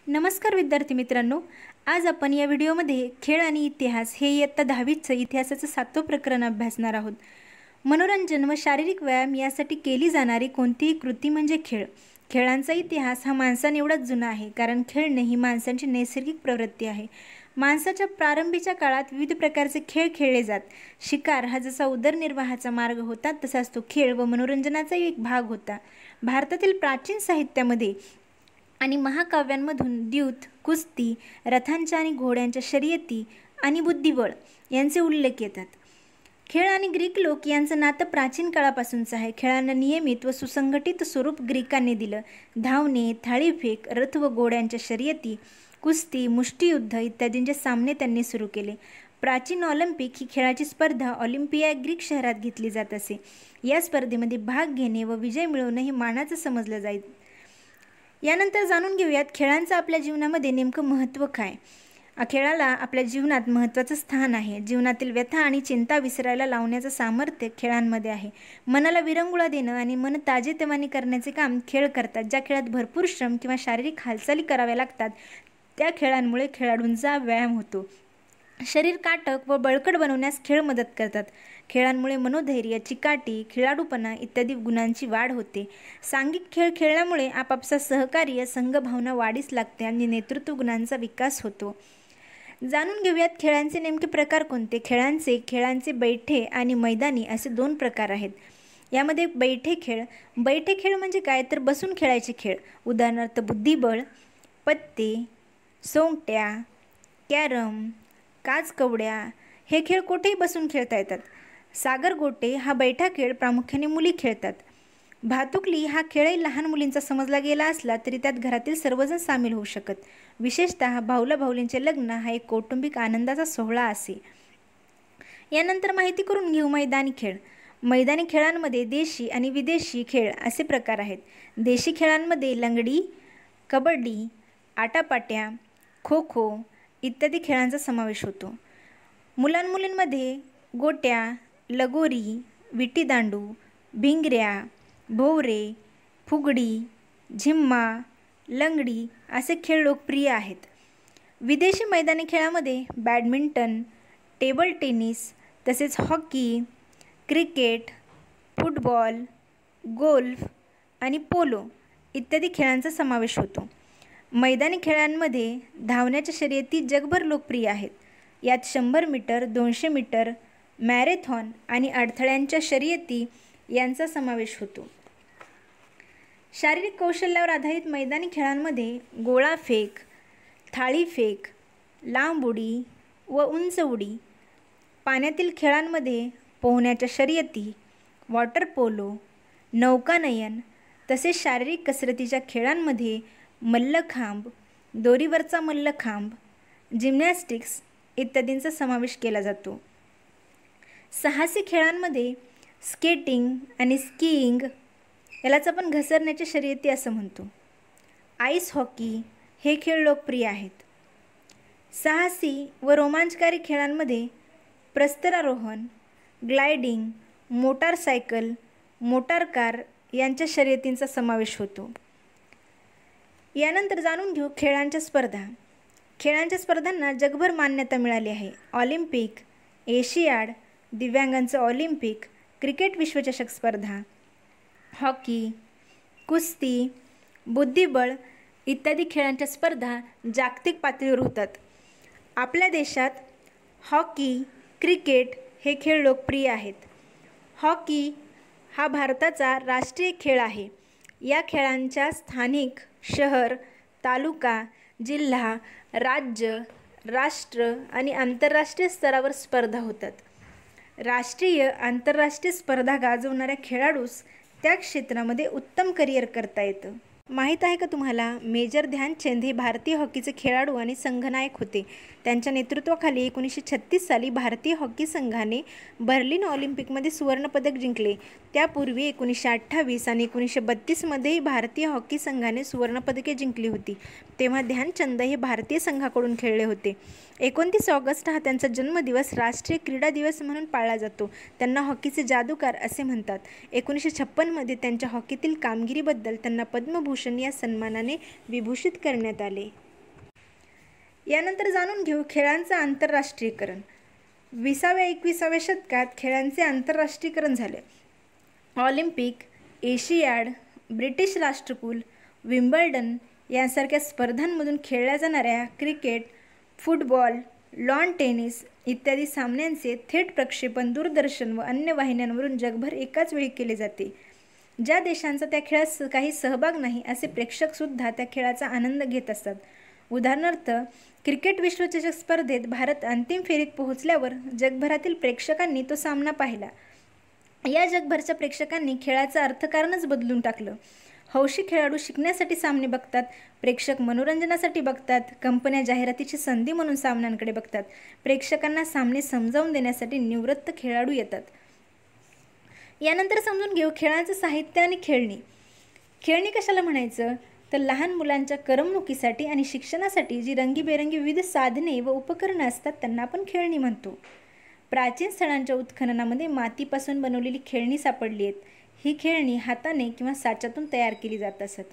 नमस्कार विद्यार्थी मित्रांनो, आज आपण या व्हिडिओमध्ये खेळ आणि इतिहास हे इयत्ता 10वीचं इतिहासाचं 7वं प्रकरण अभ्यासणार आहोत। मनोरंजन व शारीरिक व्यायाम यासाठी केली जाणारी कोणतीही कृती म्हणजे खेळ। खेळांचा इतिहास हा माणसांएवढाच जुना आहे, कारण खेळणे ही माणसांची नैसर्गिक प्रवृत्ती आहे। माणसाच्या प्रारंभीच्या काळात विविध प्रकारचे खेळ खेळले जात। शिकार हा जसा उदरनिर्वाहाचा मार्ग होता, तसाच तो खेळ व मनोरंजनाचा एक भाग होता। भारतातील प्राचीन साहित्यामध्ये आणि महाकाव्यांमधून द्यूत, कुस्ती, रथांच्या आणि घोड्यांच्या शर्यती आणि बुद्धिबळ यांचे उल्लेख येतात। खेळ आणि ग्रीक लोक यांचं नातं प्राचीन काळापासूनचं आहे। खेळांना नियमित व सुसंघटित स्वरूप ग्रीकांनी दिलं। धावणे, थाळीफेक, रथ व घोड्यांच्या शर्यती, कुस्ती, मुष्टियुद्ध इत्यादींचे सामने त्यांनी सुरू केले। प्राचीन ऑलिम्पिक ही खेळाची स्पर्धा ऑलिम्पिया ग्रीक शहरात घेतली जात असे। या स्पर्धेमध्ये भाग घेणे व विजय मिळवणे हे मानाचं समजलं जाईल। यानंतर जाणून घेऊयात खेळांचं आपल्या जीवनामध्ये नेमकं महत्त्व काय। खेळाला आपल्या जीवनात महत्त्वाचं स्थान आहे। जीवनातील व्यथा आणि चिंता विसरायला लावण्याचं सामर्थ्य खेळांमध्ये आहे। मनाला विरंगुळा देणं आणि मन ताजेतवाने करण्याचे काम खेळ करतात। ज्या खेळात भरपूर श्रम किंवा शारीरिक हालचाली कराव्या लागतात, त्या खेळांमुळे खेळाडूंचा व्यायाम होतो। शरीर काटक व बळकट बनवण्यास खेळ मदत करतात। खेळांमुळे मनोधैर्य, चिकाटी, खेळाडूपणा इत्यादी गुणांची वाढ होते। सांघिक खेळ खेळल्यामुळे आपापसात सहकार्य, संघभावना वाढीस लागते आणि नेतृत्व गुणांचा विकास होतो। जाणून घेऊयात खेळांचे नेमके प्रकार कोणते। खेळांचे बैठे आणि मैदानी असे 2 प्रकार आहेत। यामध्ये बैठे खेळ म्हणजे काय तर बसून खेळायचे खेळ, उदाहरणार्थ बुद्धिबळ, पत्ते, सोंगट्या, कॅरम, काचकवड्या हे खेळ कोठेही बसून खेळता येतात। सागरगोटे हा बैठा खेळ प्रामुख्याने मुली खेळतात। भातुकली हा खेळही लहान मुलींचा समजला गेला असला तरी त्यात घरातील सर्वजण सामील होऊ शकत। विशेषतः भाऊला भाऊलींचे लग्न हा एक कौटुंबिक आनंदाचा सोहळा असे। यानंतर माहिती करून घेऊ मैदानी खेळ। मैदानी खेळांमध्ये देशी आणि विदेशी खेळ असे प्रकार आहेत। देशी खेळांमध्ये लंगडी, कबड्डी, आटापाट्या, खो खो इत्यादी खेळांचा समावेश होतो। मुलांमुलींमध्ये गोट्या, लगोरी, विटीदांडू, भिंगऱ्या, भोवरे, फुगडी, झिम्मा, लंगडी असे खेळ लोकप्रिय आहेत। विदेशी मैदानी खेळामध्ये बॅडमिंटन, टेबल टेनिस तसेच हॉकी, क्रिकेट, फुटबॉल, गोल्फ आणि पोलो इत्यादी खेळांचा समावेश होतो। मैदानी खेळांमध्ये धावण्याच्या शर्यती जगभर लोकप्रिय आहेत। यात 100 मीटर, 200 मीटर, मॅरेथॉन आणि अडथळ्यांच्या शर्यती यांचा समावेश होतो। शारीरिक कौशल्यावर आधारित मैदानी खेळांमध्ये गोळाफेक, थाळीफेक, लांब उडी व उंच उडी, पाण्यातील खेळांमध्ये पोहण्याच्या शर्यती, वॉटर पोलो, नौकानयन तसेच शारीरिक कसरतीच्या खेळांमध्ये मल्लखांब, दोरीवरचा मल्लखांब, जिम्नॅस्टिक्स इत्यादींचा समावेश केला जातो। साहसी खेळांमध्ये स्केटिंग आणि स्कीइंग यालाच आपण घसरण्याच्या शर्यती असं म्हणतो। आईस हॉकी हे खेळ लोकप्रिय आहेत। साहसी व रोमांचकारी खेळांमध्ये प्रस्तरारोहण, ग्लायडिंग, मोटारसायकल, मोटार कार यांच्या शर्यतींचा समावेश होतो। यानंतर जाणून घेऊ खेळांच्या स्पर्धा। खेळांच्या स्पर्धांना जगभर मान्यता मिळाली आहे। ऑलिम्पिक, एशियाड, दिव्यांगांचं ऑलिम्पिक, क्रिकेट विश्वचषक स्पर्धा, हॉकी, कुस्ती, बुद्धिबळ इत्यादी खेळांच्या स्पर्धा जागतिक पातळीवर होतात। आपल्या देशात हॉकी, क्रिकेट हे खेळ लोकप्रिय आहेत। हॉकी हा भारताचा राष्ट्रीय खेळ आहे। या खेळांच्या स्थानिक, शहर, तालुका, जिल्हा, राज्य, राष्ट्र आणि आंतरराष्ट्रीय स्तरावर स्पर्धा होतात। राष्ट्रीय, आंतरराष्ट्रीय स्पर्धा गाजवणाऱ्या खेळाडूस त्या क्षेत्रामध्ये उत्तम करिअर करता येतं। माहीत आहे का तुम्हाला, मेजर ध्यानचंद हे भारतीय हॉकीचे खेळाडू आणि संघनायक होते। त्यांच्या नेतृत्वाखाली 1936 साली भारतीय हॉकी संघाने बर्लिन ऑलिम्पिकमध्ये सुवर्णपदक जिंकले। त्यापूर्वी 1928 आणि 1932 मध्येही भारतीय हॉकी संघाने सुवर्णपदके जिंकली होती। तेव्हा ध्यानचंद हे भारतीय संघाकडून खेळले होते। 29 ऑगस्ट हा त्यांचा जन्मदिवस राष्ट्रीय क्रीडा दिवस म्हणून पाळला जातो। त्यांना हॉकीचे जादूगार असे म्हणतात। 1956 मध्ये त्यांच्या हॉकीतील कामगिरीबद्दल त्यांना पद्मभूषण या सन्मानाने विभूषित करण्यात आले। यानंतर जाणून घेऊ खेळांचं आंतरराष्ट्रीयकरण. 20व्या-21व्या शतकात खेळांचे आंतरराष्ट्रीयकरण झाले. ऑलिम्पिक, एशियाड, ब्रिटिश राष्ट्रकुल, विम्बल्डन यांसारख्या स्पर्धांमधून खेळल्या जाणाऱ्या क्रिकेट, फुटबॉल, लॉन टेनिस इत्यादी सामन्यांचे थेट प्रक्षेपण दूरदर्शन व अन्य वाहिन्यांवरून जगभर एकाच वेळी केले जाते. ज्या देशांचा त्या खेळात काही सहभाग नाही असे प्रेक्षकसुद्धा त्या खेळाचा आनंद घेत असतात. उदाहरणार्थ, क्रिकेट विश्वचषक स्पर्धेत भारत अंतिम फेरीत पोहोचल्यावर जगभरातील प्रेक्षकांनी तो सामना पाहिला. या जगभरच्या प्रेक्षकांनी खेळाचं अर्थकारणच बदलून टाकलं. हौशी खेळाडू शिकण्यासाठी सामने बघतात, प्रेक्षक मनोरंजनासाठी बघतात, कंपन्या जाहिरातीची संधी म्हणून सामन्यांकडे बघतात, प्रेक्षकांना सामने समजावून देण्यासाठी निवृत्त खेळाडू येतात. यानंतर समजून घेऊ खेळांचं साहित्य आणि खेळणी. खेळणी कशाला म्हणायचं तर लहान मुलांच्या करमणुकीसाठी आणि शिक्षणासाठी जी रंगीबेरंगी विविध साधने व उपकरणं असतात त्यांना आपण खेळणी म्हणतो. प्राचीन स्थळांच्या उत्खननामध्ये मातीपासून बनवलेली खेळणी सापडली आहेत. ही खेळणी हाताने किंवा साच्यातून तयार केली जात असत.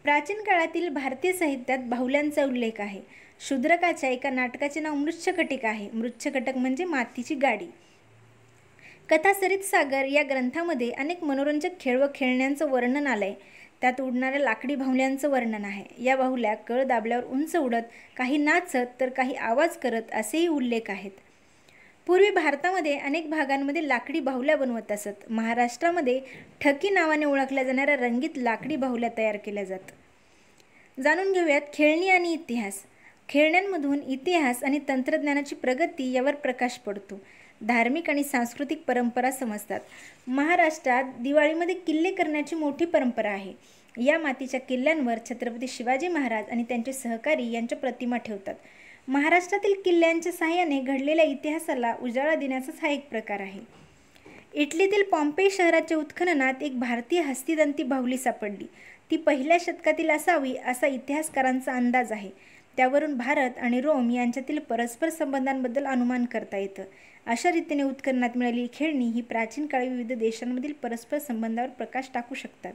प्राचीन काळातील भारतीय साहित्यात बाहुल्यांचा उल्लेख आहे. शूद्रकाच्या एका नाटकाचे नाव मृच्छकटिक आहे. मृच्छकटक म्हणजे मातीची गाडी. कथा सरित सागर या ग्रंथामध्ये अनेक मनोरंजक खेळ व खेळण्यांचं वर्णन आलंय. त्यात उडणाऱ्या लाकडी बाहुल्यांचं वर्णन आहे. या बाहुल्या कळ दाबल्यावर उंच उडत, काही नाचत तर काही आवाज करत असेही उल्लेख आहेत. पूर्वी भारतामध्ये अनेक भागांमध्ये लाकडी बाहुल्या बनवत असत. महाराष्ट्रामध्ये ठकी नावाने ओळखल्या जाणाऱ्या रंगीत लाकडी बाहुल्या तयार केल्या जात. जाणून घेऊयात खेळणी आणि इतिहास. खेळण्यांमधून इतिहास आणि तंत्रज्ञानाची प्रगती यावर प्रकाश पडतो. धार्मिक आणि सांस्कृतिक परंपरा समजतात. महाराष्ट्रात दिवाळीमध्ये किल्ले करण्याची मोठी परंपरा आहे. या मातीच्या किल्ल्यांवर छत्रपती शिवाजी महाराज आणि त्यांचे सहकारी यांच्या प्रतिमा ठेवतात. महाराष्ट्रातील किल्ल्यांच्या साहाय्याने घडलेल्या इतिहासाला उजाळा देण्याचाच हा एक प्रकार आहे. इटलीतील पॉम्पेई शहराच्या उत्खननात एक भारतीय हस्तिदंती बाहुली सापडली. ती 1ल्या शतकातील असावी असा इतिहासकारांचा अंदाज आहे. त्यावरून भारत आणि रोम यांच्यातील परस्पर संबंधांबद्दल अनुमान करता येतं. अशा रीतीने उत्खननात मिळालेली खेळणी ही प्राचीन काळी विविध देशांमधील परस्पर संबंधावर प्रकाश टाकू शकतात.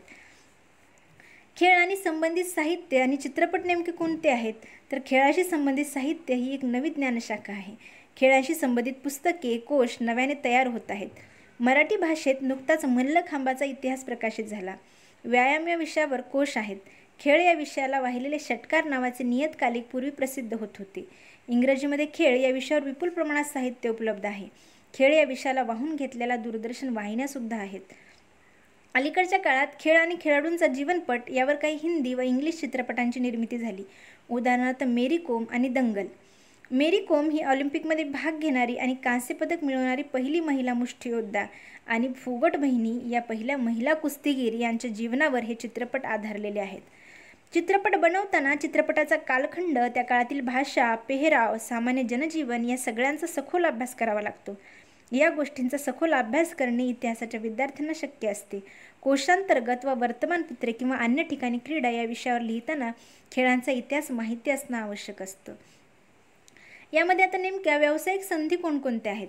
खेळ आणि संबंधित साहित्य आणि चित्रपट नेमके कोणते आहेत तर खेळाशी संबंधित साहित्य ही एक नवी ज्ञानशाखा आहे. खेळाशी संबंधित पुस्तके, कोश नव्याने तयार होत आहेत. मराठी भाषेत नुकताच मल्लखांबाचा इतिहास प्रकाशित झाला. व्यायाम या विषयावर कोश आहेत. खेळ या विषयाला वाहिलेले षटकार नावाचे नियतकालिक पूर्वी प्रसिद्ध होत होते. इंग्रजीमध्ये खेळ या विषयावर विपुल प्रमाणात साहित्य उपलब्ध आहे. खेळ या विषयाला वाहून घेतलेल्या दूरदर्शन वाहिन्यासुद्धा आहेत. अलीकडच्या काळात खेळ आणि खेळाडूंचा जीवनपट यावर काही हिंदी व इंग्लिश चित्रपटांची निर्मिती झाली. उदाहरणार्थ मेरी कोम आणि दंगल. मेरी कोम ही ऑलिम्पिकमध्ये भाग घेणारी आणि कांस्य पदक मिळवणारी पहिली महिला मुष्टियोद्धा आणि फुगट बहिणी या पहिल्या महिला कुस्तीगीर यांच्या जीवनावर हे चित्रपट आधारलेले आहेत. चित्रपट बनवताना चित्रपटाचा कालखंड, त्या काळातील भाषा, पेहराव, सामान्य जनजीवन या सगळ्यांचा सखोल अभ्यास करावा लागतो. या गोष्टींचा सखोल अभ्यास करणे इतिहासाच्या विद्यार्थ्यांना शक्य असते. कोशांतर्गत व वर्तमानपत्रे किंवा अन्य ठिकाणी क्रीडा या विषयावर लिहिताना खेळांचा इतिहास माहिती असणं आवश्यक असतं. यामध्ये आता नेमक्या व्यावसायिक संधी कोणकोणत्या आहेत?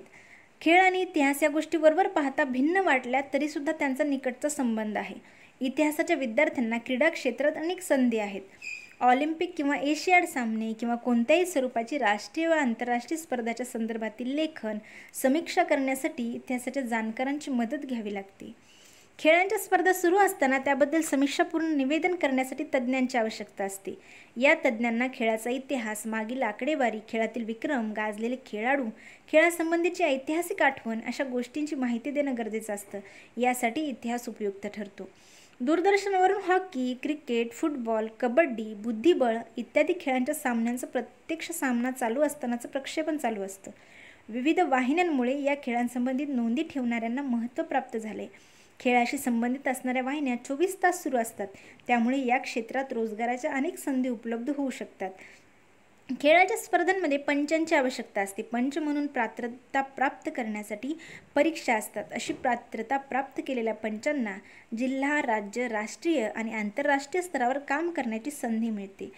खेळ आणि इतिहास या गोष्टी वरवर पाहता भिन्न वाटल्या तरीसुद्धा त्यांचा निकटचा संबंध आहे. इतिहासाच्या विद्यार्थ्यांना क्रीडा क्षेत्रात अनेक संधी आहेत. ऑलिम्पिक किंवा एशियाड सामने किंवा कोणत्याही स्वरूपाची राष्ट्रीय व आंतरराष्ट्रीय स्पर्धाच्या संदर्भातील लेखन, समीक्षा करण्यासाठी इतिहासाच्या जाणकारांची मदत घ्यावी लागते. खेळांच्या स्पर्धा सुरू असताना त्याबद्दल समीक्षापूर्ण निवेदन करण्यासाठी तज्ज्ञांची आवश्यकता असते. या तज्ज्ञांना खेळाचा इतिहास, मागील आकडेवारी, खेळातील विक्रम, गाजलेले खेळाडू, खेळासंबंधीची ऐतिहासिक आठवण अशा गोष्टींची माहिती देणं गरजेचं असतं. यासाठी इतिहास उपयुक्त ठरतो. दूरदर्शनावरून हॉकी, क्रिकेट, फुटबॉल, कबड्डी, बुद्धिबळ इत्यादी खेळांच्या सामन्यांचं प्रत्यक्ष सामना चालू असतानाचं प्रक्षेपण चालू असतं. विविध वाहिन्यांमुळे या खेळांसंबंधित नोंदी ठेवणाऱ्यांना महत्त्व प्राप्त झाले. खेळाशी संबंधित असणाऱ्या वाहिन्या 24 तास सुरू असतात. त्यामुळे या क्षेत्रात रोजगाराच्या अनेक संधी उपलब्ध होऊ शकतात. खेळाच्या स्पर्धांमध्ये पंचांची आवश्यकता असते. पंच म्हणून पात्रता प्राप्त करण्यासाठी परीक्षा असतात. अशी पात्रता प्राप्त केलेल्या पंचांना जिल्हा, राज्य, राष्ट्रीय आणि आंतरराष्ट्रीय स्तरावर काम करण्याची संधी मिळते.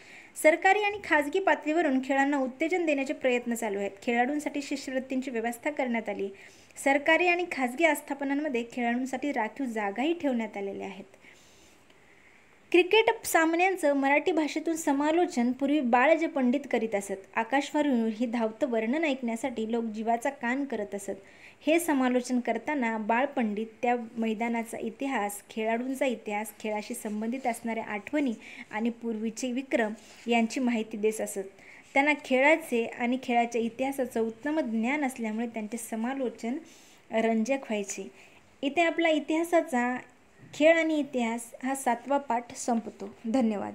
सरकारी आणि खाजगी पातळीवरून खेळांना उत्तेजन देण्याचे प्रयत्न चालू आहेत. खेळाडूंसाठी शिष्यवृत्तींची व्यवस्था करण्यात आली. सरकारी आणि खाजगी आस्थापनांमध्ये खेळाडूंसाठी राखीव जागाही ठेवण्यात आलेल्या आहेत. क्रिकेट सामन्यांचं मराठी भाषेतून समालोचन पूर्वी बाळज पंडित करीत असत. आकाशवाणीवर ही धावतं वर्णन ऐकण्यासाठी लोक जीवाचा कान करत असत. हे समालोचन करताना बाळपंडित त्या मैदानाचा इतिहास, खेळाडूंचा इतिहास, खेळाशी संबंधित असणाऱ्या आठवणी आणि पूर्वीचे विक्रम यांची माहिती देत असत. त्यांना खेळाचे आणि खेळाच्या इतिहासाचं उत्तम ज्ञान असल्यामुळे त्यांचे समालोचन रंजक व्हायचे. इथे आपला इतिहासाचा खेळ आणि इतिहास हा 7वा पाठ संपतो. धन्यवाद.